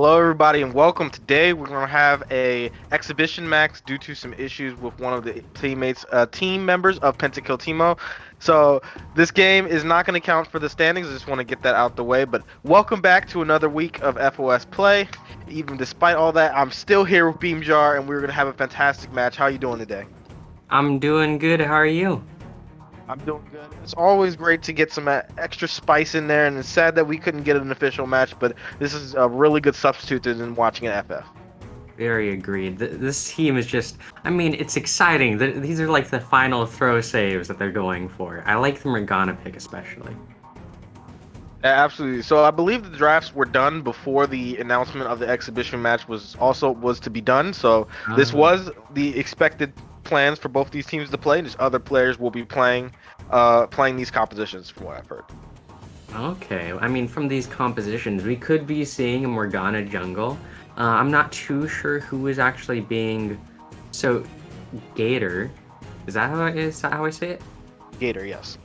Hello, everybody, and welcome. Today, we're going to have a exhibition max due to some issues with one of the team members of Pentakill Timo. So this game is not going to count for the standings. I just want to get that out the way. But welcome back to another week of FOS play. Even despite all that, I'm still here with Beamjar, and we're going to have a fantastic match. How you doing today? I'm doing good. How are you? I'm doing good. It's always great to get some extra spice in there, and it's sad that we couldn't get an official match, but this is a really good substitute than watching an FF. Very agreed. This team is just, I mean, it's exciting. These are like the final throw saves that they're going for. I like the Morgana pick especially. Absolutely. So I believe the drafts were done before the announcement of the exhibition match was to be done. So this Uh, was the expected plans for both these teams to play. Just other players will be playing these compositions, from what I've heard. okay. I mean, from these compositions, we could be seeing a Morgana jungle. I'm not too sure who is actually being. So, Gator, is that how I say it? Gator, yes.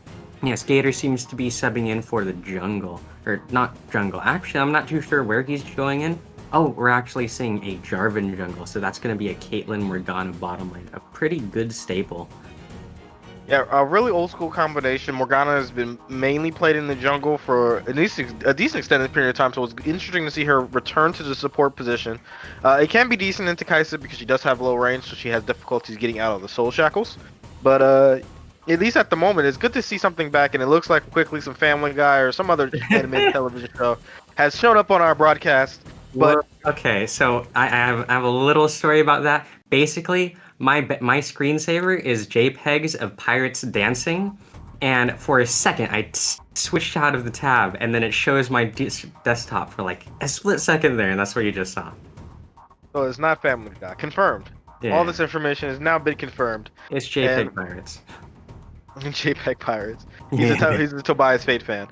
Yes, Gator seems to be subbing in for the jungle. Or not jungle. Actually, I'm not too sure where he's going in. Oh, we're actually seeing a Jarvan jungle, so that's going to be a Caitlyn Morgana bottom lane. A pretty good staple. Yeah, a really old school combination. Morgana has been mainly played in the jungle for at least a decent extended period of time, so it's interesting to see her return to the support position. It can be decent into Kai'Sa because she does have low range, so she has difficulties getting out of the soul shackles. But at least at the moment, it's good to see something back, and it looks like quickly some Family Guy or some other animated television show has shown up on our broadcast. Well, But okay, so I have a little story about that. Basically, my screensaver is JPEGs of pirates dancing, and for a second switched out of the tab, and then it shows my desktop for like a split second there, and that's what you just saw. so it's not Family Guy. Confirmed. All Yeah, this information has now been confirmed. it's And JPEG pirates. JPEG Pirates. Yeah. He's a Tobias Fate fan.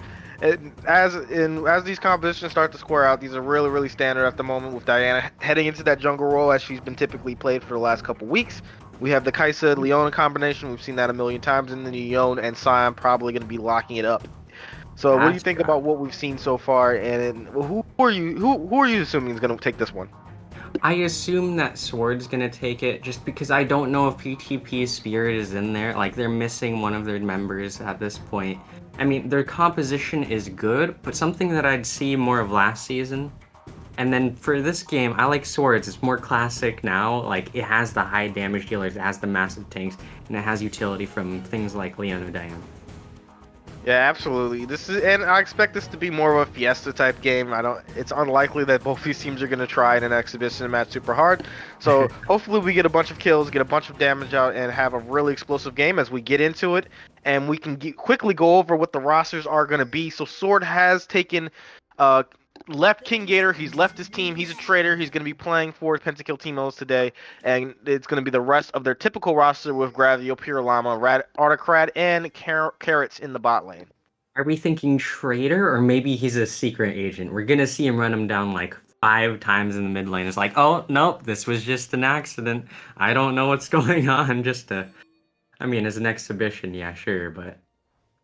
As these competitions start to square out, these are really standard at the moment with Diana heading into that jungle role as she's been typically played for the last couple weeks. We have the Kai'Sa Leona combination. We've seen that a million times, and then Leon and Sion probably going to be locking it up. So, what do you That's think right. about what we've seen so far? And who are you assuming is going to take this one? I assume that Sword's gonna take it just because I don't know if PTP's Spirit is in there. Like, they're missing one of their members at this point. I mean, their composition is good, but something that I'd see more of last season. And then for this game, I like Swords. It's more classic now. Like, it has the high damage dealers, it has the massive tanks, and it has utility from things like Leon or Diana. Yeah, absolutely. And I expect this to be more of a Fiesta type game. I don't. It's unlikely that both these teams are going to try in an exhibition match super hard. So hopefully we get a bunch of kills, get a bunch of damage out, and have a really explosive game as we get into it. And we can quickly go over what the rosters are going to be. So Sword has taken, uh, left King Gator. He's left his team. He's a traitor. He's going to be playing for Pentakill Teamos today, and it's going to be the rest of their typical roster with Gravio, Pure Llama, Autocrat, and Carrots in the bot lane. Are we thinking traitor or maybe he's a secret agent? We're gonna see him run him down like 5 times in the mid lane. It's like, oh nope, this was just an accident. I don't know what's going on. I mean, as an exhibition, yeah, sure, but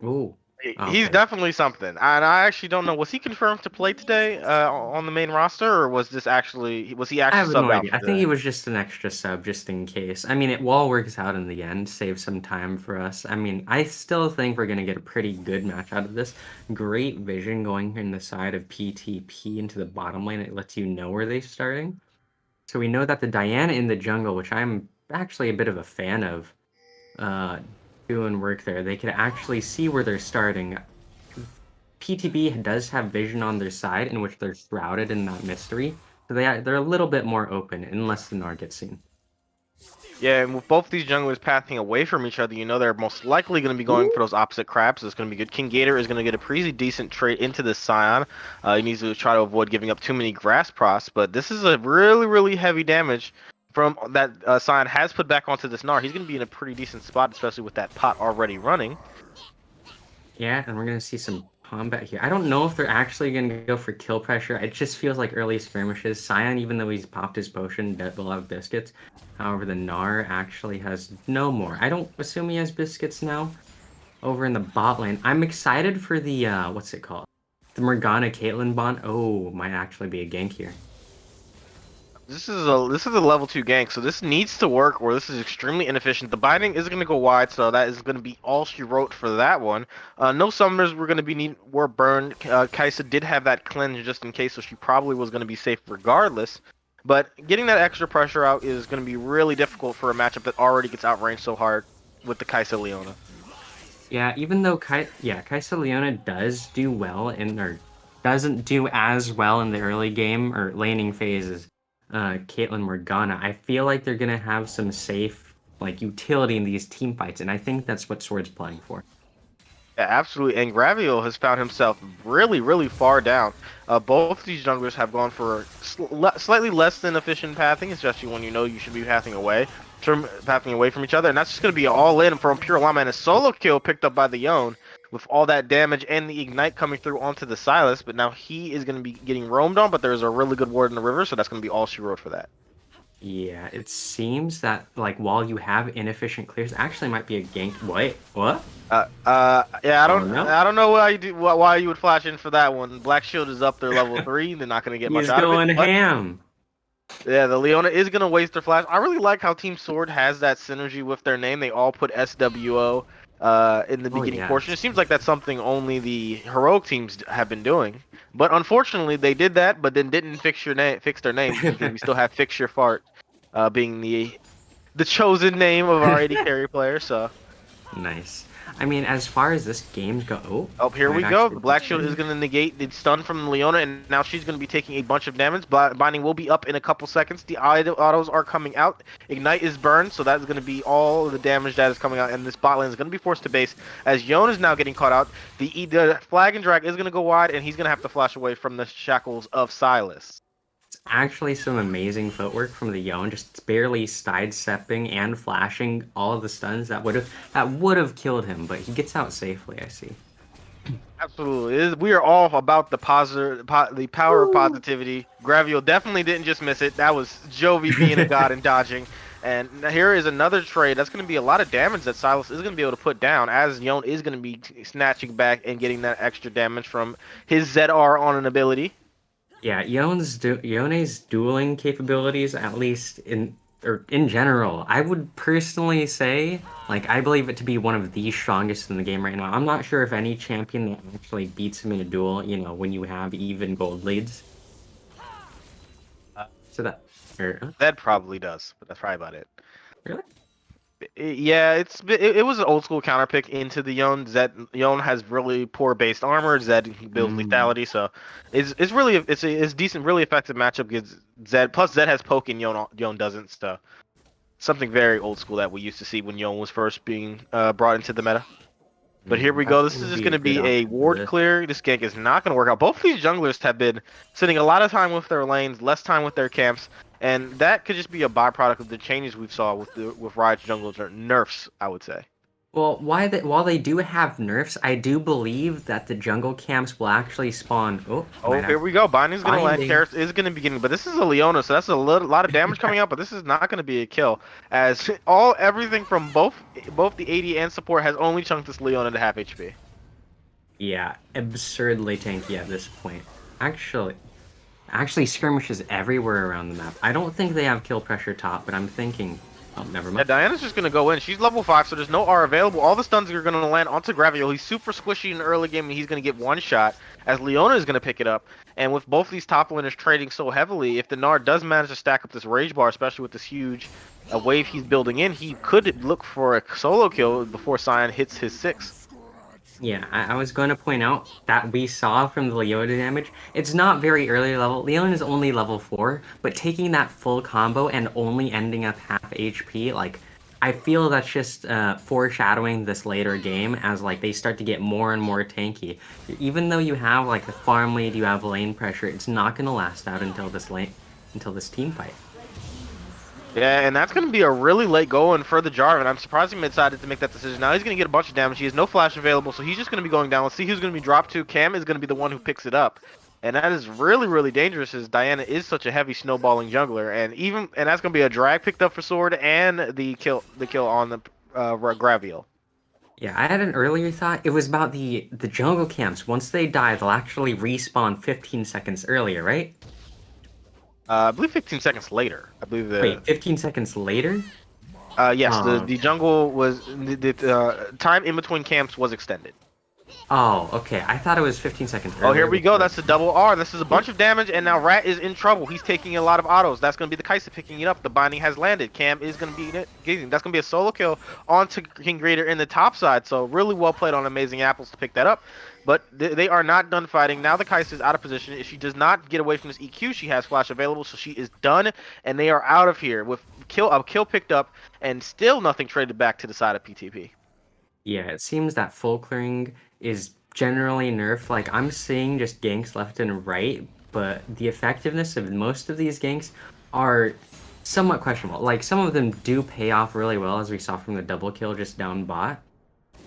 ooh, He's okay. definitely something, and I actually don't know. Was he confirmed to play today on the main roster, or was he I actually have no subbed out idea. for I think today? he was just an extra sub just in case. I mean, it all works out in the end, save some time for us. I mean, I still think we're gonna get a pretty good match out of this. Great vision going in the side of PTP into the bottom lane. It lets you know where they're starting. So we know that the Diana in the jungle, which I'm actually a bit of a fan of, uh, doing work there. They could actually see where they're starting. PTB does have vision on their side in which they're shrouded in that mystery. So they're a little bit more open unless the Gnar gets seen. Yeah, and with both these junglers pathing away from each other, you know they're most likely going to be going for Ooh. those opposite crabs. So it's going to be good. King Gator is going to get a pretty decent trade into this Scion. He needs to try to avoid giving up too many grass procs, but this is a really heavy damage from that Scion has put back onto this Gnar. He's going to be in a pretty decent spot, especially with that pot already running. Yeah, and we're gonna see some combat here. I don't know if they're actually gonna go for kill pressure. It just feels like early skirmishes. Scion, even though he's popped his potion, will have biscuits. However, the Gnar actually has no more. I don't assume he has biscuits now. Over in the bot lane, I'm excited for the what's it called? The Morgana Caitlyn bond. Oh, might actually be a gank here. This is a level 2 gank, so this needs to work, or this is extremely inefficient. The binding is going to go wide, so that is going to be all she wrote for that one. No summoners were going to were burned. Kaisa did have that cleanse just in case, so she probably was going to be safe regardless. But getting that extra pressure out is going to be really difficult for a matchup that already gets outranged so hard with the Kaisa Leona. Yeah, even though Kaisa Leona does do well or doesn't do as well in the early game or laning phase as Caitlyn Morgana, I feel like they're gonna have some safe like utility in these team fights, and I think that's what Sword's playing for. Yeah, absolutely. And Gravio has found himself really, really far down. Both these junglers have gone for slightly less than efficient pathing, especially when you know you should be pathing away from each other. And that's just going to be all in from pure llama and a solo kill picked up by the Yone with all that damage and the ignite coming through onto the Silas. But now he is going to be getting roamed on, but there's a really good ward in the river, so that's going to be all she wrote for that. Yeah, it seems that like while you have inefficient clears, actually might be a gank. Wait, what? Yeah, Oh no, I don't know why you would flash in for that one. Black Shield is up there level 3. They're not going to get much he's out of it, going but ham. yeah, the Leona is gonna waste their flash. I really like how Team Sword has that synergy with their name. They all put SWO in the Oh beginning portion. It yes. seems like that's something only the heroic teams have been doing. But unfortunately, they did that, but then didn't fix their names because we still have Fix Your Fart being the chosen name of our AD carry player. So. Nice. I mean, as far as this game go, oh, Oh, here might we go. actually The be Black Shield is going to negate the stun from Leona, and now she's going to be taking a bunch of damage. Binding will be up in a couple seconds. The autos are coming out. Ignite is burned, so that's going to be all the damage that is coming out, and this bot lane is going to be forced to base as Yone is now getting caught out. The flag and drag is going to go wide, and he's going to have to flash away from the shackles of Silas. actually some amazing footwork from the Yone, just barely sidestepping and flashing all of the stuns that would have killed him, but he gets out safely, I see. Absolutely. We are all about the power of Woo! positivity. Gravio definitely didn't just miss it. That was Jovi being a god and dodging. And here is another trade. That's going to be a lot of damage that Silas is going to be able to put down, as Yon is going to be snatching back and getting that extra damage from his ZR on an ability. Yeah, Yone's dueling capabilities, at least in general, I would personally say, like, I believe it to be one of the strongest in the game right now. I'm not sure if any champion that actually beats him in a duel, when you have even gold leads. So that, That probably does, but that's probably about it. really? Yeah, it was an old school counter pick into the Yone. Zed Yone has really poor based armor. Zed builds Mm. lethality, so it's decent, really effective matchup against Zed. Plus Zed has poke and Yone doesn't. So something very old school that we used to see when Yone was first being brought into the meta. But here we go. That's This gonna is just be going a to good be a option for ward this. clear. This gank is not going to work out. Both of these junglers have been spending a lot of time with their lanes, less time with their camps, and that could just be a byproduct of the changes we've saw with Riot's junglers or nerfs, I would say. Well, while they do have nerfs, I do believe that the jungle camps will actually spawn. Oh, Oh, might here have we go. Binding's gonna land. binding. Karis is gonna be getting, but this is a Leona, so that's a lot of damage coming out. But this is not gonna be a kill, as everything from both the AD and support has only chunked this Leona to half HP. Yeah, absurdly tanky at this point. Actually, skirmishes everywhere around the map. I don't think they have kill pressure top, but I'm thinking. Oh, never Yeah, mind. Diana's just gonna go in. She's level 5, so there's no R available. All the stuns are gonna land onto Gravio. He's super squishy in the early game, and he's gonna get one shot. As Leona is gonna pick it up, and with both these top laners trading so heavily, if the Nard does manage to stack up this rage bar, especially with this huge wave he's building in, he could look for a solo kill before Sion hits his 6. Yeah, I was going to point out that we saw from the Leona damage, it's not very early level. Leona is only level 4, but taking that full combo and only ending up half HP, like, I feel that's just foreshadowing this later game as, like, they start to get more and more tanky. Even though you have, like, the farm lead, you have lane pressure, it's not going to last out until this team fight. Yeah, and that's going to be a really late going for the Jarvan. I'm surprised he decided to make that decision. Now he's going to get a bunch of damage. He has no flash available, so he's just going to be going down. Let's see who's going to be dropped to. Cam is going to be the one who picks it up. And that is really, really dangerous as Diana is such a heavy snowballing jungler. And that's going to be a drag picked up for Sword and the kill on the Graviel. Yeah, I had an earlier thought. It was about the jungle camps. Once they die, they'll actually respawn 15 seconds earlier, right? I believe 15 seconds later. I believe the Wait, 15 seconds later? yes, the Oh, the jungle was the time in between camps was extended. oh, okay. I thought it was 15 seconds Oh, here earlier we go. before. That's the double R. This is a bunch of damage, and now Rat is in trouble. He's taking a lot of autos. That's going to be the Kaisa picking it up. The binding has landed. Cam is going to be getting. That's going to be a solo kill onto King Greater in the top side. So really well played on Amazing Apples to pick that up. But they are not done fighting. Now the Kaisa is out of position. If she does not get away from this EQ, she has flash available, so she is done, and they are out of here with a kill picked up, and still nothing traded back to the side of PTP. Yeah, it seems that full clearing is generally nerfed. Like, I'm seeing just ganks left and right, but the effectiveness of most of these ganks are somewhat questionable. Like, some of them do pay off really well, as we saw from the double kill just down bot.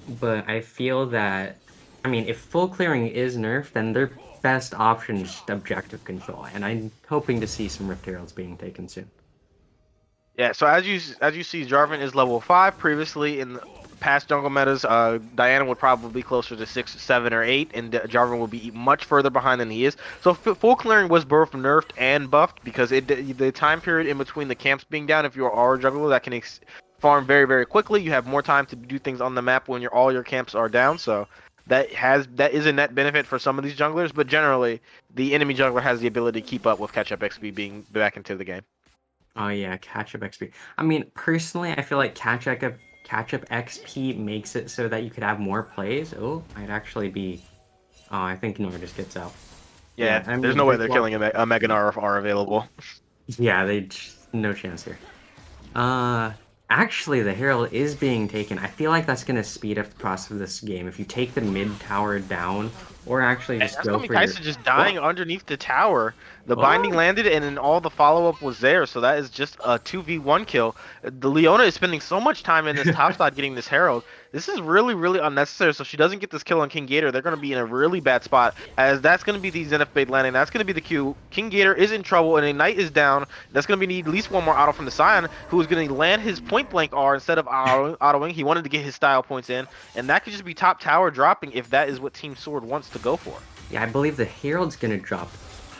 But I feel that, I mean, if full clearing is nerfed, then their best option is just objective control, and I'm hoping to see some Rift Heralds being taken soon. Yeah, so as you see, Jarvan is level 5. Previously in the past jungle metas, Diana would probably be closer to 6, 7, or 8, and Jarvan would be much further behind than he is. So full clearing was both nerfed and buffed because the time period in between the camps being down, if you're our jungler, that can farm very very quickly. You have more time to do things on the map when all your camps are down. So that is a net benefit for some of these junglers, but generally the enemy jungler has the ability to keep up with catch up XP being back into the game. Oh yeah, catch-up XP. I mean, personally, I feel like catch-up XP makes it so that you could have more plays. Oh, might actually be. Oh, I think Nora just gets out. Yeah, Yeah, I there's mean, no way there's they're a lot. killing a Meganar if R available. Yeah, no chance here. Uh, Actually, the Herald is being taken. I feel like that's gonna speed up the process of this game. If you take the mid tower down, or actually And just that's go gonna be for your. Kaisa just What? dying underneath the tower. The binding Oh! landed, and then all the follow-up was there. So that is just a 2v1 kill. The Leona is spending so much time in this top side getting this Herald. This is really, really unnecessary. So if she doesn't get this kill on King Gator, they're gonna be in a really bad spot. As that's gonna be the Zenith bait landing. That's gonna be the Q. King Gator is in trouble, and a Knight is down. That's gonna be need at least one more auto from the Scion, who is gonna land his point blank R instead of autoing. He wanted to get his style points in, and that could just be top tower dropping if that is what Team Sword wants to go for. Yeah, I believe the Herald's gonna drop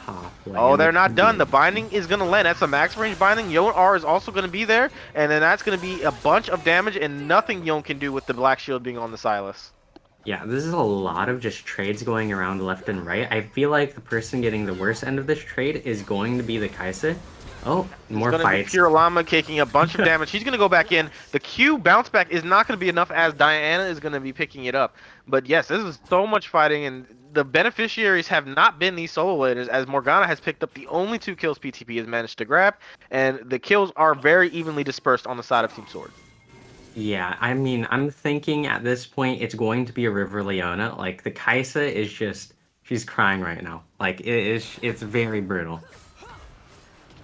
top Oh, lane, they're which not could be done. The binding is going to land. That's a max range binding. Yon R is also going to be there. And then that's going to be a bunch of damage and nothing Yon can do with the black shield being on the Silas. Yeah, this is a lot of just trades going around left and right. I feel like the person getting the worst end of this trade is going to be the Kaisa. Oh, It's more going to be fights. Pure Llama taking a bunch of damage. He's going to go back in. The Q bounce back is not going to be enough as Diana is going to be picking it up. But yes, this is so much fighting, and the beneficiaries have not been these solo laters, as Morgana has picked up the only 2 kills PTP has managed to grab, and the kills are very evenly dispersed on the side of Team Sword. Yeah, I mean, I'm thinking at this point it's going to be a River Leona. Like the Kaisa is just she's crying right now. Like it's very brutal.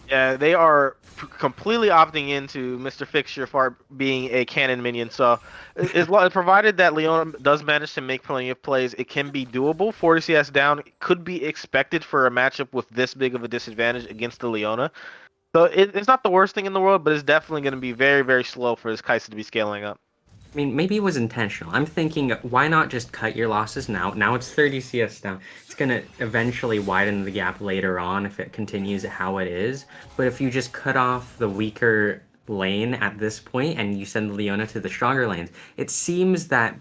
Yeah, they are completely opting into Mr. Fixture for being a cannon minion. So, provided that Leona does manage to make plenty of plays, it can be doable. 40 CS down could be expected for a matchup with this big of a disadvantage against the Leona. So, it's not the worst thing in the world, but it's definitely going to be very, very slow for this Kai'Sa to be scaling up. I mean, maybe it was intentional. I'm thinking, why not just cut your losses now? Now it's 30 CS down. It's gonna eventually widen the gap later on if it continues how it is. But if you just cut off the weaker lane at this point and you send Leona to the stronger lanes, it seems that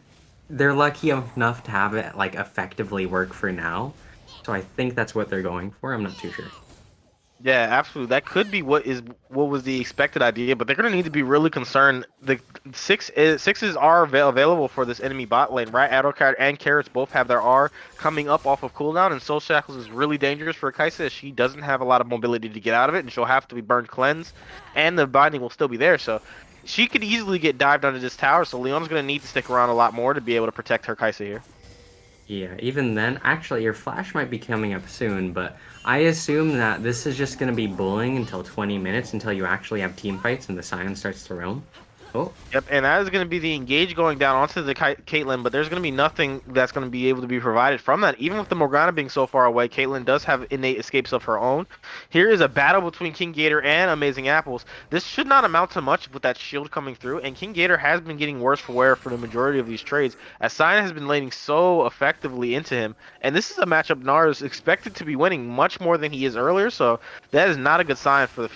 they're lucky enough to have it like effectively work for now. So I think that's what they're going for. I'm not too sure. Yeah, absolutely. That could be what was the expected idea, but they're going to need to be really concerned. The sixes are available for this enemy bot lane, right? Addercard and Carrots both have their R coming up off of cooldown, and Soul Shackles is really dangerous for Kaisa as she doesn't have a lot of mobility to get out of it, and she'll have to be burned cleanse, and the binding will still be there, so she could easily get dived under this tower. So Leon's going to need to stick around a lot more to be able to protect her Kaisa here. Yeah, even then, actually, your flash might be coming up soon, but I assume that this is just going to be bullying until 20 minutes until you actually have team fights and the Scion starts to roam. Oh, Yep, and that is going to be the engage going down onto the Caitlyn, but there's going to be nothing that's going to be able to be provided from that. Even with the Morgana being so far away, Caitlyn does have innate escapes of her own. Here is a battle between King Gator and Amazing Apples. This should not amount to much with that shield coming through, and King Gator has been getting worse for wear for the majority of these trades, as Cyan has been laning so effectively into him. And this is a matchup Nar is expected to be winning much more than he is earlier, so that is not a good sign for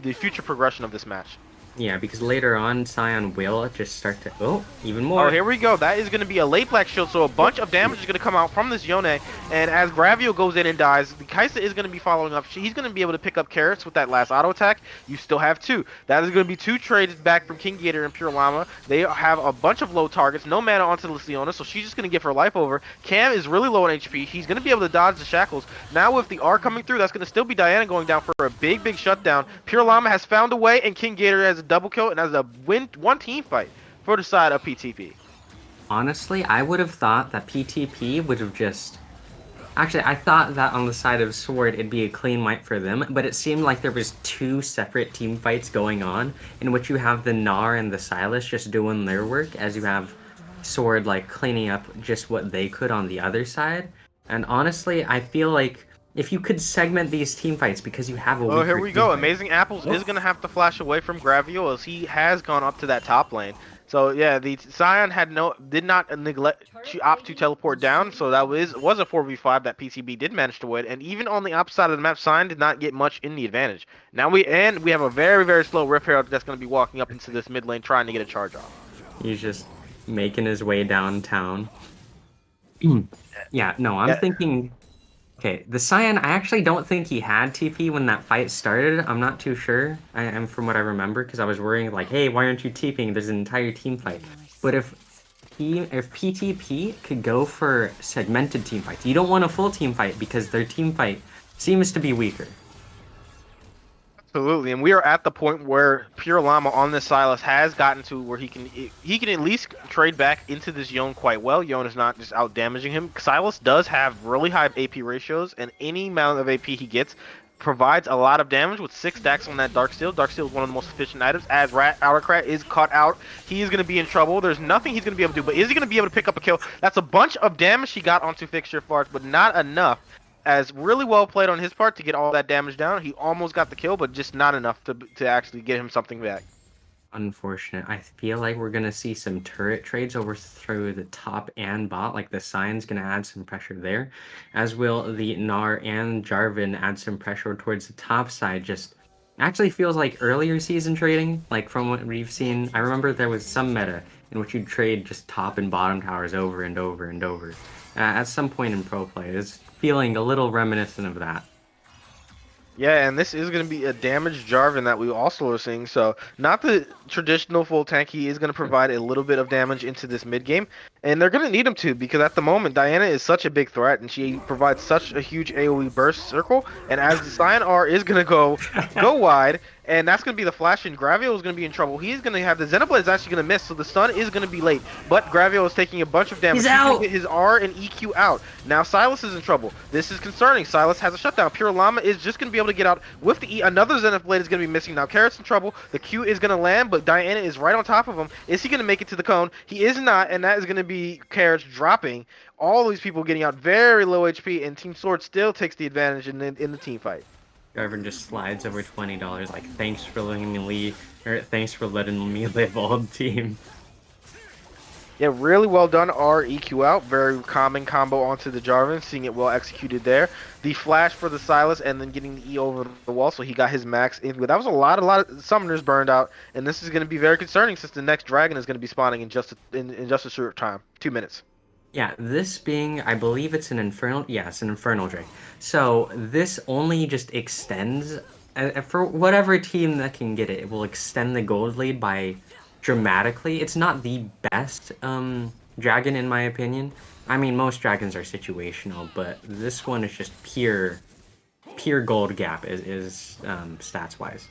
the future progression of this match. yeah, because later on, Scion will just start to... Oh, even Oh, more. here we go. That is going to be a late black shield, so a bunch of damage is going to come out from this Yone. And as Gravio goes in and dies, the Kaisa is going to be following up. He's going to be able to pick up carrots with that last auto attack. You still have two. That is going to be two trades back from King Gator and Pure Llama. They have a bunch of low targets, no mana onto Luciana, so she's just going to give her life over. Cam is really low on HP. He's going to be able to dodge the shackles. Now with the R coming through, that's going to still be Diana going down for a big, big shutdown. Pure Llama has found a way, and King Gator has a double kill and has a one team fight for the side of PTP. Honestly, I would have thought that PTP would have just... Actually, I thought that on the side of Sword, it'd be a clean wipe for them, but it seemed like there was two separate team fights going on, in which you have the Gnar and the Silas just doing their work, as you have Sword, like, cleaning up just what they could on the other side. And honestly, I feel like if you could segment these team fights, because you have a Oh, here weaker we team go. fight. Amazing Apples is going to have to flash away from Gravio as he has gone up to that top lane. So yeah, the Scion did not neglect to opt to teleport down, so that was a 4v5 that PCB did manage to win. And even on the opposite side of the map, Scion did not get much in the advantage. Now we have a very, very slow Rift Herald that's going to be walking up into this mid lane trying to get a charge off. He's just making his way downtown. Yeah, no, I'm Yeah, thinking... Okay, the Scion, I actually don't think he had TP when that fight started. I'm not too sure. I am from what I remember, because I was worrying, like, hey, why aren't you TPing? There's an entire team fight. But if PTP could go for segmented team fights, you don't want a full team fight, because their team fight seems to be weaker. absolutely, and we are at the point where Pure Llama on this Silas has gotten to where he can at least trade back into this Yone quite well. Yone is not just out damaging him. Silas does have really high AP ratios, and any amount of AP he gets provides a lot of damage with 6 stacks on that Darksteel. Darksteel is one of the most efficient items. As Autocrat is caught out, he is going to be in trouble. There's nothing he's going to be able to do, but is he going to be able to pick up a kill? That's a bunch of damage he got onto Fixture Farts, but not enough. As really well played on his part to get all that damage down. He almost got the kill, but just not enough to actually get him something back. Unfortunate. I feel like we're going to see some turret trades over through the top and bot. Like the Scion's going to add some pressure there, as will the Gnar and Jarvan add some pressure towards the top side. Just actually feels like earlier season trading, like from what we've seen. I remember there was some meta in which you'd trade just top and bottom towers over and over and over. At some point in pro play, it's feeling a little reminiscent of that. Yeah, and this is going to be a damaged Jarvan that we also are seeing. So not the traditional full tank. He is going to provide a little bit of damage into this mid game. And they're going to need him to, because at the moment, Diana is such a big threat, and she provides such a huge AoE burst circle. And as the Scion R is going to go wide, and that's going to be the flash, and Gravio is going to be in trouble. He's going to have the Xenoblade is actually going to miss, so the stun is going to be late. But Gravio is taking a bunch of damage. He's out! Going to get his R and EQ out. Now Silas is in trouble. This is concerning. Silas has a shutdown. Pure Llama is just going to be able to get out with the E. Another Xenoblade is going to be missing. Now Carrot's in trouble. The Q is going to land, but Diana is right on top of him. Is he going to make it to the cone? He is not, and that is going to be Carrot's dropping. All these people getting out very low HP, and Team Sword still takes the advantage in the team fight. Garvin just slides over $20, like, thanks for letting me leave, or thanks for letting me live, old team. Yeah, really well done. R EQ out, very common combo onto the Jarvan, seeing it well executed there. The flash for the Silas, and then getting the E over the wall, so he got his max in. That was a lot of summoners burned out, and this is going to be very concerning since the next dragon is going to be spawning in just a short time, 2 minutes. Yeah, this being, I believe it's an Infernal, yeah, it's an Infernal Drake. So this only just extends, for whatever team that can get it, it will extend the gold lead by dramatically. It's not the best dragon in my opinion. I mean, most dragons are situational, but this one is just pure gold gap is stats-wise.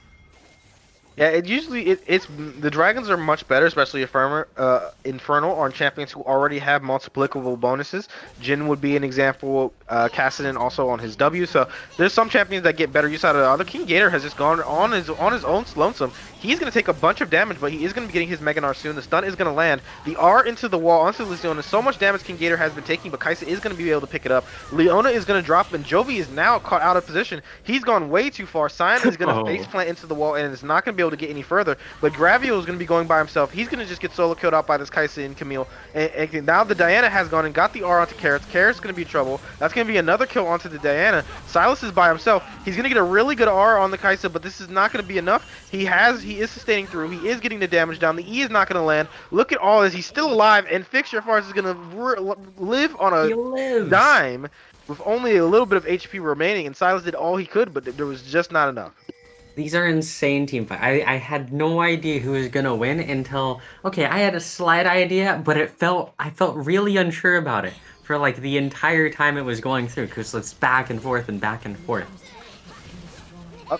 Yeah, it usually it's the dragons are much better, especially Infernal on champions who already have multiplicable bonuses. Jin would be an example. Kassadin also on his W. So there's some champions that get better use out of the other. King Gator has just gone on his own lonesome. He's gonna take a bunch of damage, but he is gonna be getting his Mega Gnar soon. The stun is gonna land. The R into the wall onto Leona. So much damage King Gator has been taking, but Kai'Sa is gonna be able to pick it up. Leona is gonna drop, and Jovi is now caught out of position. He's gone way too far. Sion is gonna face Oh, plant into the wall, and it's not gonna be able to get any further. But Gravio is going to be going by himself. He's going to just get solo killed out by this Kai'Sa and Camille. And now the Diana has gone and got the R onto Carrots. Carrots going to be in trouble. That's going to be another kill onto the Diana. Silas is by himself. He's going to get a really good R on the Kai'Sa, but this is not going to be enough. He is sustaining through. He is getting the damage down. The E is not going to land. Look at all this. He's still alive, and Fix Your Farce is going to live on he a lives. dime with only a little bit of HP remaining, and Silas did all he could, but there was just not enough. These are insane team fight. I had no idea who was gonna win until okay, I had a slight idea, but I felt really unsure about it for like the entire time it was going through because it's back and forth and back and forth.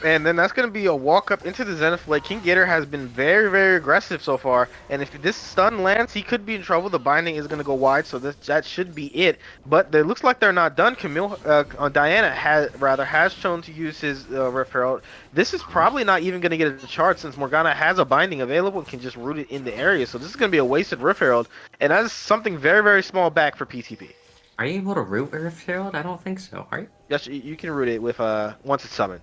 And then that's going to be a walk up into the Zenith Blade. King Gator has been very, very aggressive so far. And if this stun lands, he could be in trouble. The binding is going to go wide, so that should be it. But it looks like they're not done. Diana has shown to use his Rift Herald. This is probably not even going to get a charge since Morgana has a binding available and can just root it in the area. So this is going to be a wasted Rift Herald. And that is something very, very small back for PTP. Are you able to root Rift Herald? I don't think so. Are you? Yes, you can root it with once it's summoned.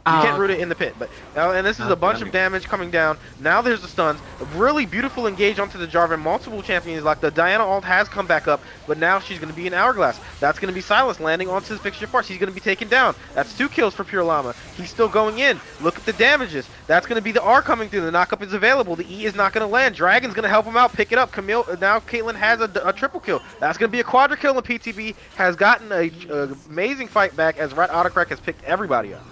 You can't root it in the pit, but now, and this is a bunch of damage coming down. Now there's the stuns. A really beautiful engage onto the Jarvan. Multiple champions like the Diana ult has come back up, but now she's going to be an Hourglass. That's going to be Silas landing onto his fixture parts. He's going to be taken down. That's 2 kills for Pure Llama. He's still going in. Look at the damages. That's going to be the R coming through. The knockup is available. The E is not going to land. Dragon's going to help him out. Pick it up. Camille. Now Caitlyn has a triple kill. That's going to be a quadra kill, and PTB has gotten a amazing fight back as Rat Autocrack has picked everybody up.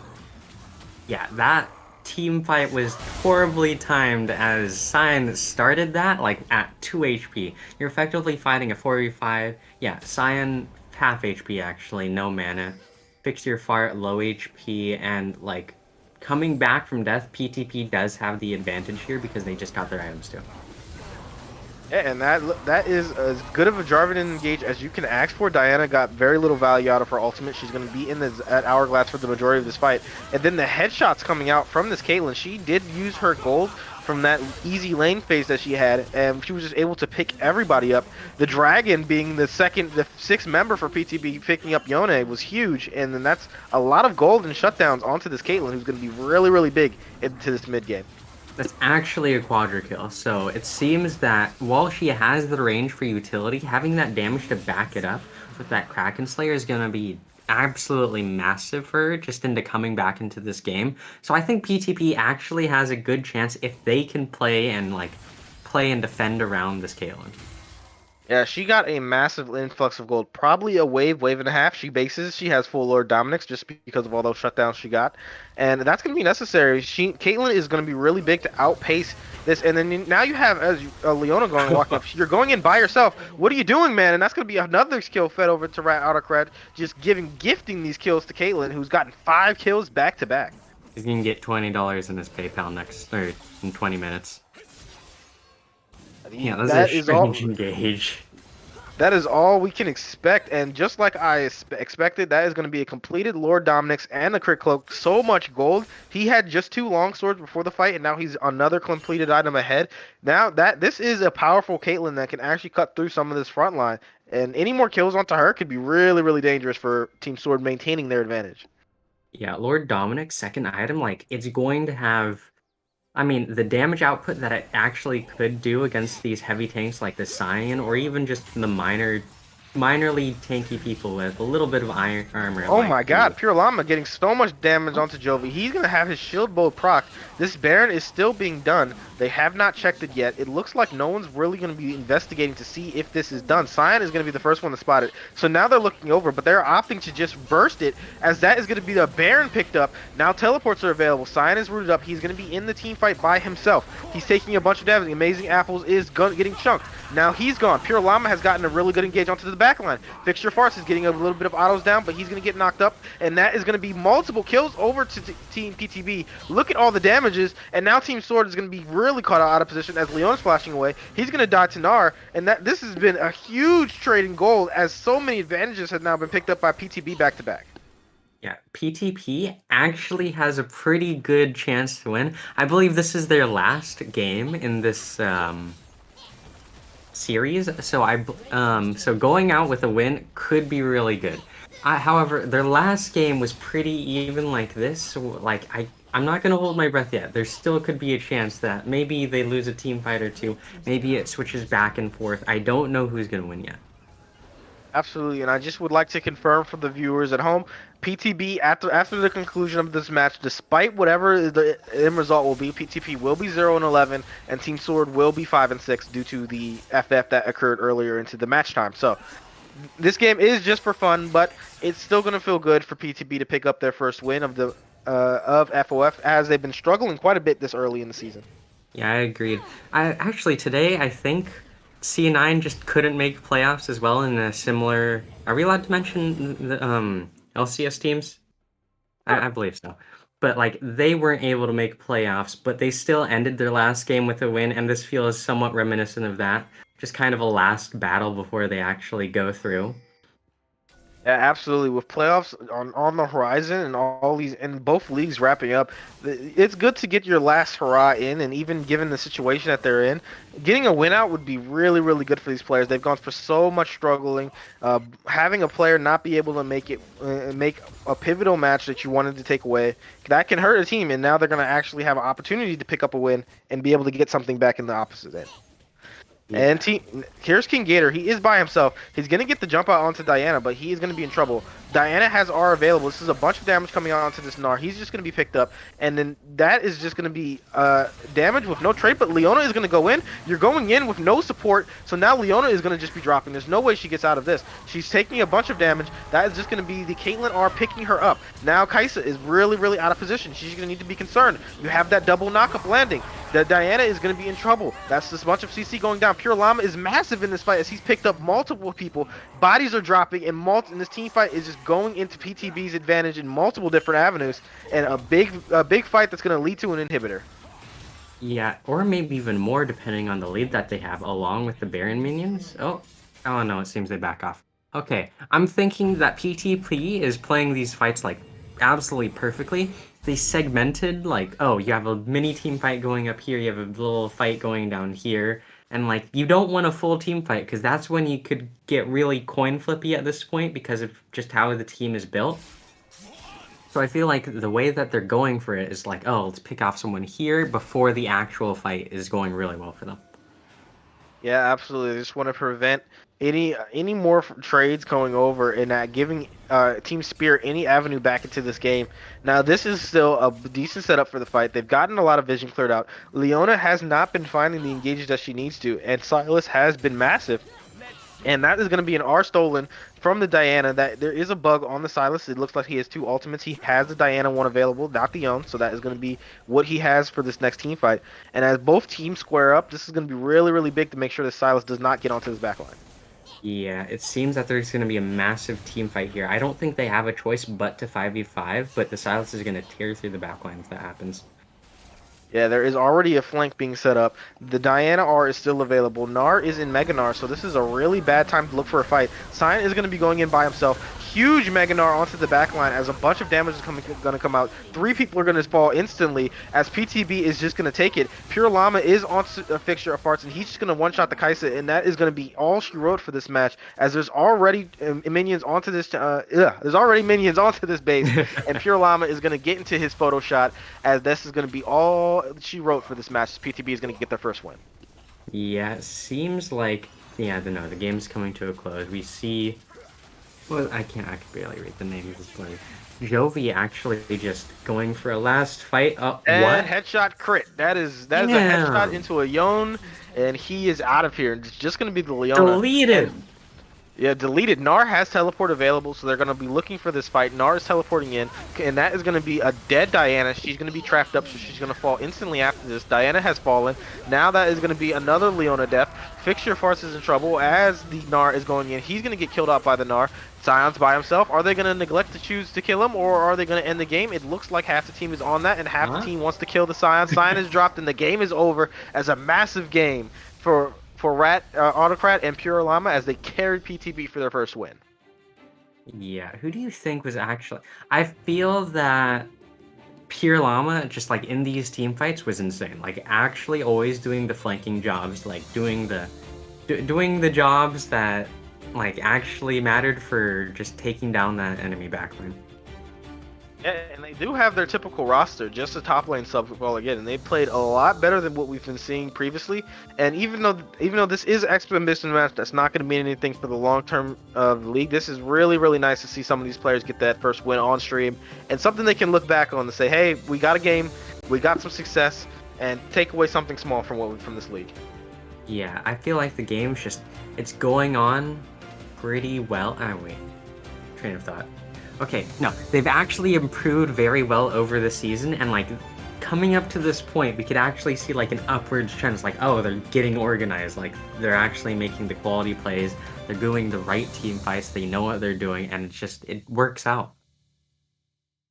Yeah, that team fight was horribly timed as Sion started that like at 2 HP. You're effectively fighting a 4v5. Yeah, Sion half HP actually, no mana. Fix Your Fart low HP, and like coming back from death, PTP does have the advantage here because they just got their items too. Yeah, and that is as good of a Jarvan engage as you can ask for. Diana got very little value out of her ultimate. She's going to be at Hourglass for the majority of this fight. And then the headshots coming out from this Caitlyn, she did use her gold from that easy lane phase that she had, and she was just able to pick everybody up. The Dragon being the 6th member for PTB picking up Yone was huge, and then that's a lot of gold and shutdowns onto this Caitlyn, who's going to be really, really big into this mid game. That's actually a quadra kill, so it seems that while she has the range for utility, having that damage to back it up with that Kraken Slayer is going to be absolutely massive for her just into coming back into this game. So I think PTP actually has a good chance if they can play and defend around this Caitlyn. Yeah, she got a massive influx of gold, probably a wave and a half. She has full Lord Dominic's just because of all those shutdowns she got, and that's going to be necessary. Caitlyn is going to be really big to outpace this, and then now you have Leona walking up. You're going in by yourself. What are you doing, man? And that's going to be another skill fed over to Rat Autocrat, just gifting these kills to Caitlyn, who's gotten 5 kills back to back. He's going to get $20 in his PayPal in 20 minutes. Yeah, that's a strange engage. That is all we can expect, and just like I expected, that is going to be a completed Lord Dominic's and the Crit Cloak. So much gold. He had just 2 long swords before the fight, and now he's another completed item ahead. Now this is a powerful Caitlyn that can actually cut through some of this front line, and any more kills onto her could be really, really dangerous for Team Sword maintaining their advantage. Yeah, Lord Dominic's second item, like, it's going to have... I mean, the damage output that it actually could do against these heavy tanks like the Sion, or even just the minorly tanky people with a little bit of iron armor. Oh my god, Pure Llama getting so much damage onto Jovi. He's going to have his shield bow proc. This Baron is still being done. They have not checked it yet. It looks like no one's really going to be investigating to see if this is done. Sion is going to be the first one to spot it. So now they're looking over, but they're opting to just burst it, as that is going to be the Baron picked up. Now teleports are available. Sion is rooted up. He's going to be in the team fight by himself. He's taking a bunch of damage. Amazing Apples is getting chunked. Now he's gone. Pure Llama has gotten a really good engage onto the backline. Fixture Farce is getting a little bit of autos down, but he's going to get knocked up, and that is going to be multiple kills over to Team PTB. Look at all the damages, and now Team Sword is going to be really caught out of position as Leon's flashing away. He's going to die to Gnar, and this has been a huge trade in gold, as so many advantages have now been picked up by PTB back-to-back. Yeah, PTP actually has a pretty good chance to win. I believe this is their last game in this series, so going out with a win could be really good. However, their last game was pretty even like this, so like I'm not gonna hold my breath yet. There still could be a chance that maybe they lose a team fight or two. Maybe it switches back and forth. I don't know who's gonna win yet. Absolutely, and I just would like to confirm for the viewers at home, PTB after the conclusion of this match, despite whatever the end result will be, PTP will be 0-11, and Team Sword will be 5-6 due to the FF that occurred earlier into the match time. So this game is just for fun, but it's still going to feel good for PTB to pick up their first win of the FOF, as they've been struggling quite a bit this early in the season. Yeah, I agreed. Today I think C9 just couldn't make playoffs as well in a similar. Are we allowed to mention the LCS teams? I believe so. But like they weren't able to make playoffs, but they still ended their last game with a win, and this feels somewhat reminiscent of that. Just kind of a last battle before they actually go through. Yeah, absolutely. With playoffs on the horizon and all these and both leagues wrapping up, it's good to get your last hurrah in. And even given the situation that they're in, getting a win out would be really, really good for these players. They've gone for so much struggling. Having a player not be able to make a pivotal match that you wanted to take away, that can hurt a team. And now they're going to actually have an opportunity to pick up a win and be able to get something back in the opposite end. Yeah. And here's King Gator. He is by himself. He's going to get the jump out onto Diana, but he is going to be in trouble. Diana has R available. This is a bunch of damage coming out onto this Gnar. He's just going to be picked up. And then that is just going to be damage with no trade, but Leona is going to go in. You're going in with no support, so now Leona is going to just be dropping. There's no way she gets out of this. She's taking a bunch of damage. That is just going to be the Caitlyn R picking her up. Now Kaisa is really, really out of position. She's going to need to be concerned. You have that double knockup landing. The Diana is going to be in trouble. That's just a bunch of CC going down. Pure Llama is massive in this fight as he's picked up multiple people. Bodies are dropping, and this team fight is just going into PTB's advantage in multiple different avenues, and a big fight that's going to lead to an inhibitor. Yeah, or maybe even more depending on the lead that they have, along with the Baron minions. Oh no, it seems they back off. Okay, I'm thinking that PTP is playing these fights like absolutely perfectly. They segmented, like, oh, you have a mini team fight going up here, you have a little fight going down here, and like you don't want a full team fight because that's when you could get really coin flippy at this point because of just how the team is built. So I feel like the way that they're going for it is like, oh, let's pick off someone here before the actual fight is going really well for them. Yeah, absolutely. I just want to prevent any more trades going over and giving Team Spirit any avenue back into this game. Now, this is still a decent setup for the fight. They've gotten a lot of vision cleared out. Leona has not been finding the engages that she needs to, and Silas has been massive. And that is going to be an R stolen from the Diana. That there is a bug on the Silas. It looks like he has two ultimates. He has the Diana one available, not the own. So that is going to be what he has for this next team fight. And as both teams square up, this is going to be really, really big to make sure that Silas does not get onto his backline. Yeah, it seems that there's going to be a massive team fight here. I don't think they have a choice but to 5v5, but the Silas is going to tear through the backline if that happens. Yeah, there is already a flank being set up. The Diana R is still available. Gnar is in Mega Gnar, so this is a really bad time to look for a fight. Cyan is going to be going in by himself. Huge Mega Gnar onto the backline as a bunch of damage is going to come out. 3 people are going to fall instantly as PTB is just going to take it. Pure Llama is on a fixture of farts, and he's just going to one-shot the Kaisa, and that is going to be all she wrote for this match, as there's already minions onto this base, and Pure Llama is going to get into his photo shot, as this is going to be all she wrote for this match. PTB is going to get their first win. Yeah, it seems like the game's coming to a close. We see, well, I can barely read the name of this player. Jovi actually just going for a last fight. And what? Headshot crit. That is a headshot into a Yone, and he is out of here. It's just going to be the Leona. Deleted. Yeah, deleted. Gnar has teleport available, so they're going to be looking for this fight. Gnar is teleporting in, and that is going to be a dead Diana. She's going to be trapped up, so she's going to fall instantly after this. Diana has fallen. Now that is going to be another Leona death. Fixture Farce is in trouble as the Gnar is going in. He's going to get killed out by the Gnar. Sion's by himself. Are they going to neglect to choose to kill him, or are they going to end the game? It looks like half the team is on that, and half the Huh? team wants to kill the Sion. Sion is dropped, and the game is over as a massive game for Rat Autocrat and Pure Llama as they carried PTP for their first win. Yeah, who do you think was actually... I feel that Pure Llama, just like in these team fights, was insane. Like actually always doing the flanking jobs, like doing the jobs that like actually mattered for just taking down that enemy backline. Yeah, and they do have their typical roster, just a top lane sub well again, and they played a lot better than what we've been seeing previously. And even though this is exhibition match, that's not going to mean anything for the long term of the league. This is really nice to see some of these players get that first win on stream and something they can look back on and say, hey, we got a game, we got some success, and take away something small from this league. Yeah, I feel like the game's just it's going on pretty well. Wait, train of thought. Okay, no, they've actually improved very well over the season, and like coming up to this point, we could actually see like an upward trend. It's like, oh, they're getting organized, like they're actually making the quality plays, they're doing the right team fights, they know what they're doing, and it works out.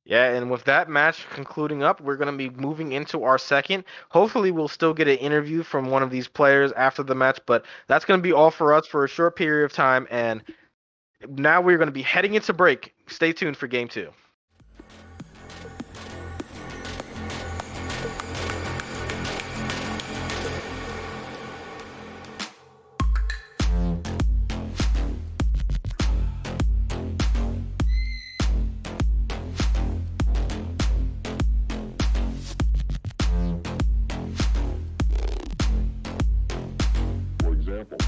Yeah, and with that match concluding up, we're going to be moving into our second. Hopefully, we'll still get an interview from one of these players after the match, but that's going to be all for us for a short period of time. And now we're going to be heading into break. Stay tuned for game 2. For example,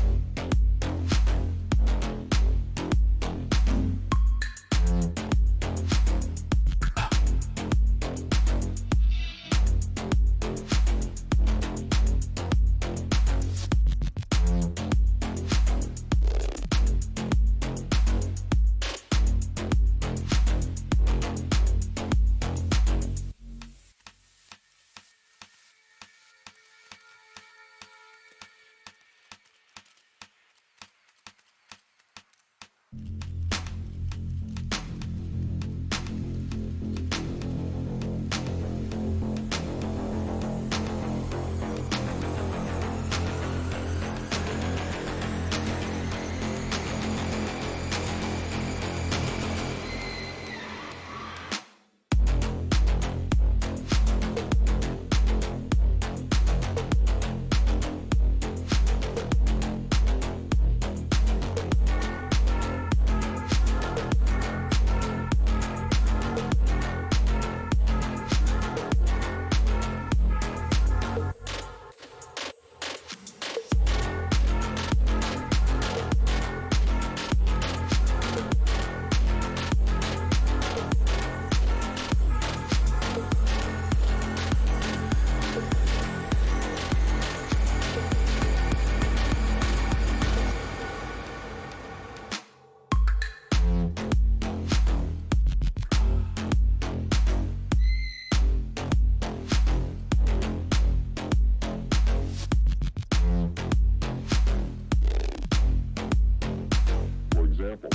for example,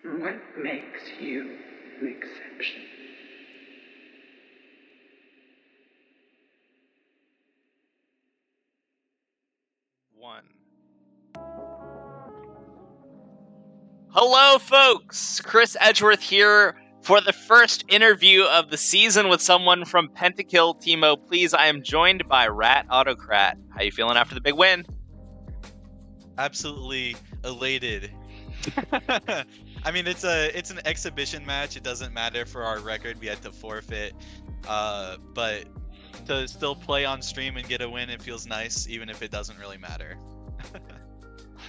What makes you an exception? One. Hello, folks! Chris Edgeworth here for the first interview of the season with someone from Pentakill Teemo. Please, I am joined by Rat Autocrat. How you feeling after the big win? absolutely elated. I mean, it's an exhibition match. It doesn't matter for our record. We had to forfeit, but to still play on stream and get a win, it feels nice, even if it doesn't really matter.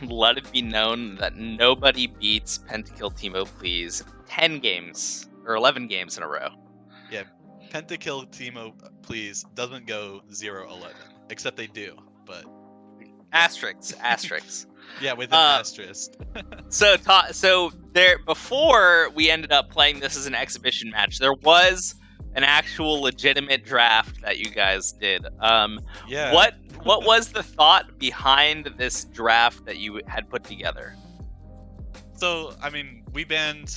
Let it be known that nobody beats Pentakill Teemo Please 10 games or 11 games in a row. Yeah, Pentakill Teemo Please doesn't go 0-11, except they do, but Asterisks. yeah, with an asterisk. So there, before we ended up playing this as an exhibition match, there was an actual legitimate draft that you guys did. Yeah. What was the thought behind this draft that you had put together? So, I mean, we banned.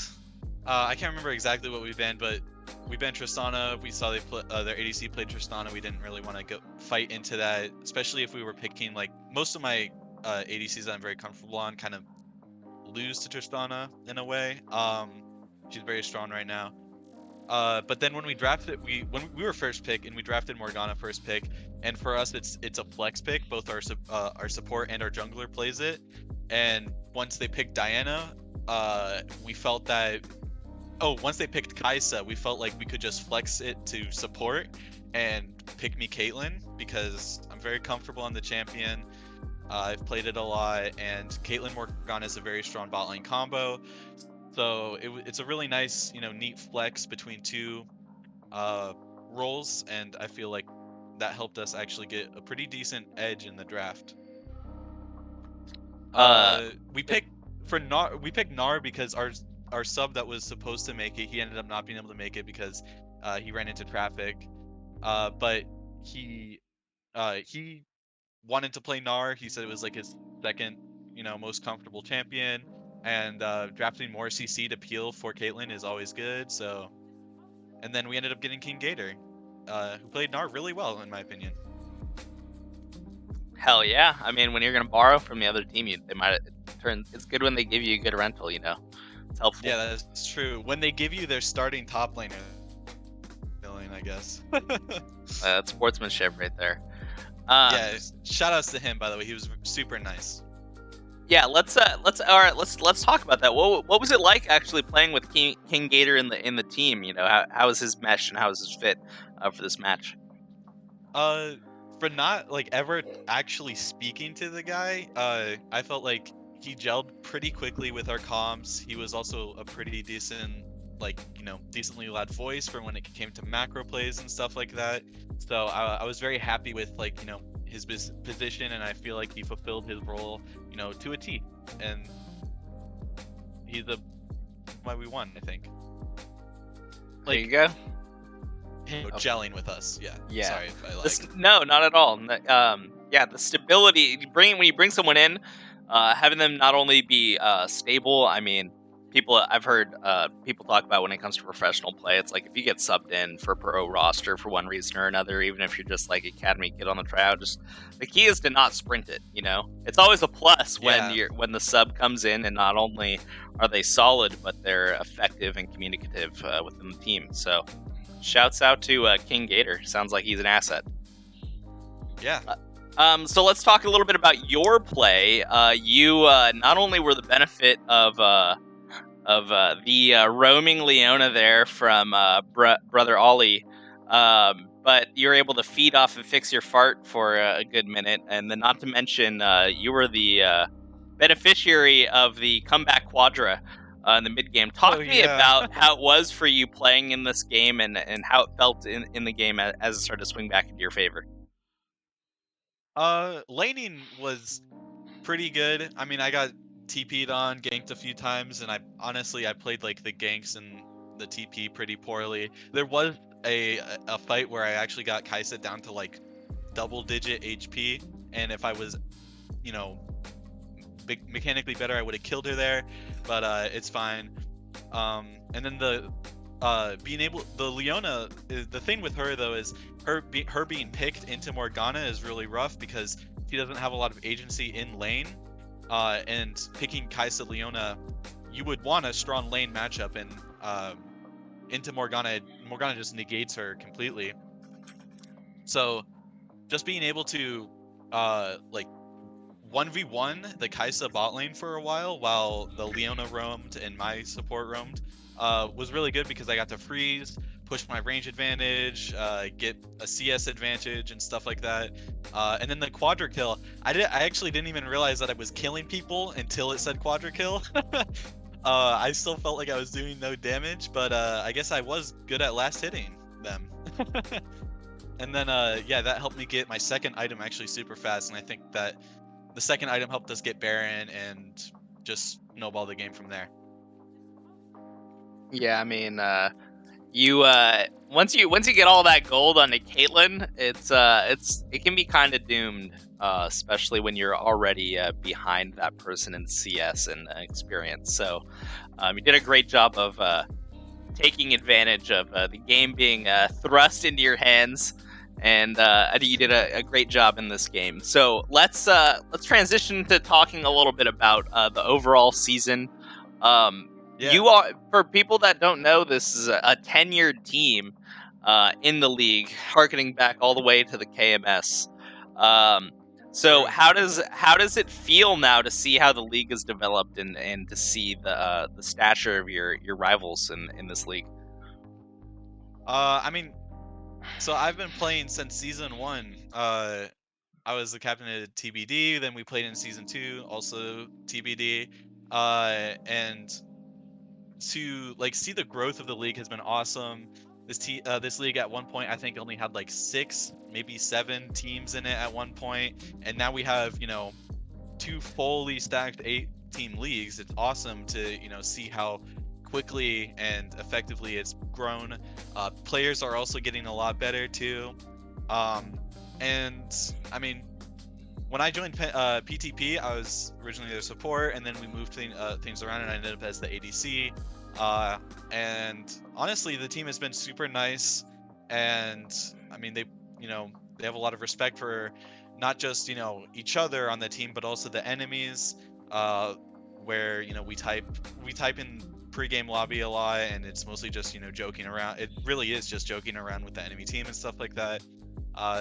I can't remember exactly what we banned, but we banned Tristana. We saw their ADC played Tristana. We didn't really want to go fight into that, especially if we were picking like most of my ADCs that I'm very comfortable on kind of lose to Tristana in a way. She's very strong right now. But then when we drafted, when we were first pick and we drafted Morgana first pick, and for us it's a flex pick. Both our support and our jungler plays it. And once they picked Diana, we felt that. Oh, once they picked Kaisa, we felt like we could just flex it to support and pick me Caitlyn because I'm very comfortable on the champion. I've played it a lot, and Caitlyn Morgana is a very strong bot lane combo. So it's a really nice, neat flex between two roles, and I feel like that helped us actually get a pretty decent edge in the draft. We picked Nar because our sub that was supposed to make it, he ended up not being able to make it because he ran into traffic. But he wanted to play Nar. He said it was like his second, most comfortable champion. And drafting more CC to peel for Caitlyn is always good. So, and then we ended up getting King Gator, who played Nar really well in my opinion. Hell yeah! I mean, when you're gonna borrow from the other team, they might turn. It's good when they give you a good rental. It's helpful. Yeah, that's true. When they give you their starting top laner, I guess. That's sportsmanship right there. Yeah, shout outs to him by the way. He was super nice. Yeah, let's talk about that. What was it like actually playing with King Gator in the team? How was his mesh and how was his fit for this match? For not like ever actually speaking to the guy, I felt like he gelled pretty quickly with our comms. He was also a pretty decent, decently loud voice for when it came to macro plays and stuff like that. So I was very happy with his position, and I feel like he fulfilled his role, to a T. And he's why we won, I think. There you go. Gelling with us, yeah. Sorry if I No, not at all. Yeah, the stability when you bring someone in, having them not only be stable. I mean, I've heard people talk about when it comes to professional play. It's like if you get subbed in for pro roster for one reason or another, even if you're just like academy kid on the tryout, just the key is to not sprint it. It's always a plus when the sub comes in and not only are they solid, but they're effective and communicative within the team. So. Shouts out to King Gator. Sounds like he's an asset. Yeah. So let's talk a little bit about your play. You not only were the benefit of the roaming Leona there from Brother Ollie, but you're able to feed off and fix your fart for a good minute, and then not to mention you were the beneficiary of the comeback quadra. In the mid game. Talk to me about how it was for you playing in this game and how it felt in the game as it started to swing back into your favor. Laning was pretty good. I mean, I got TP'd on, ganked a few times, and I played like the ganks and the TP pretty poorly. There was a fight where I actually got Kaisa down to like double-digit HP, and if I was, mechanically better, I would have killed her there, but it's fine. And then the Leona, the thing with her though is her being picked into Morgana is really rough because she doesn't have a lot of agency in lane. And picking Kaisa Leona, you would want a strong lane matchup, and into Morgana just negates her completely. So just being able to 1v1 the Kaisa bot lane for a while the Leona roamed and my support roamed was really good because I got to freeze, push my range advantage, get a CS advantage and stuff like that. And then the quadra kill, I actually didn't even realize that I was killing people until it said quadra kill. I still felt like I was doing no damage, but I guess I was good at last hitting them. And then yeah, that helped me get my second item actually super fast, and I think that the second item helped us get Baron and just snowball the game from there. Yeah, I mean, you once you get all that gold onto Caitlyn, it can be kind of doomed, especially when you're already behind that person in CS and experience. So you did a great job of taking advantage of the game being thrust into your hands, and I think you did a great job in this game. So let's transition to talking a little bit about the overall season. Yeah. You are, for people that don't know, this is a tenured team in the league, harkening back all the way to the KMS. So how does it feel now to see how the league has developed and to see the stature of your rivals in this league? I mean, so I've been playing since season 1. I was the captain at TBD, then we played in season 2, also TBD, and to like see the growth of the league has been awesome. This league at one point I think only had like 6, maybe 7 teams in it at one point, and now we have 2 fully stacked 8-team leagues. It's awesome to see how quickly and effectively it's grown. Players are also getting a lot better too, and I mean, when I joined PTP, I was originally their support, and then we moved things around, and I ended up as the ADC. And honestly, the team has been super nice, and I mean, they have a lot of respect for not just each other on the team, but also the enemies. Where we type in pre-game lobby a lot, and it's mostly just joking around. It really is just joking around with the enemy team and stuff like that.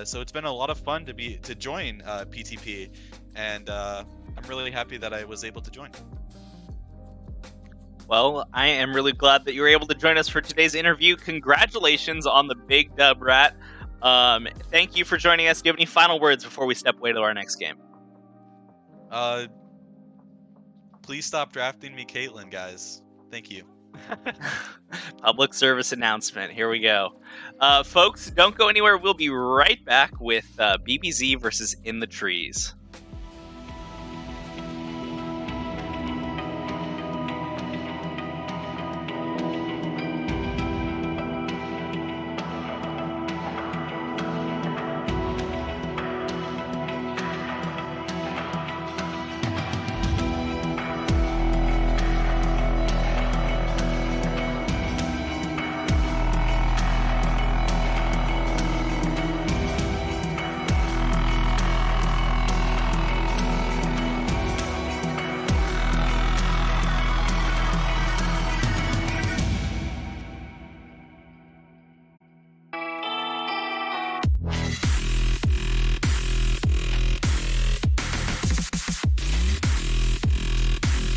So it's been a lot of fun to join PTP, and I'm really happy that I was able to join. Well, I am really glad that you were able to join us for today's interview. Congratulations on the big dub, Rat. Thank you for joining us. Do you have any final words before we step away to our next game? Please stop drafting me Caitlyn, guys. Thank you. Public service announcement. Here we go. Folks, don't go anywhere. We'll be right back with BBZ versus In the Trees.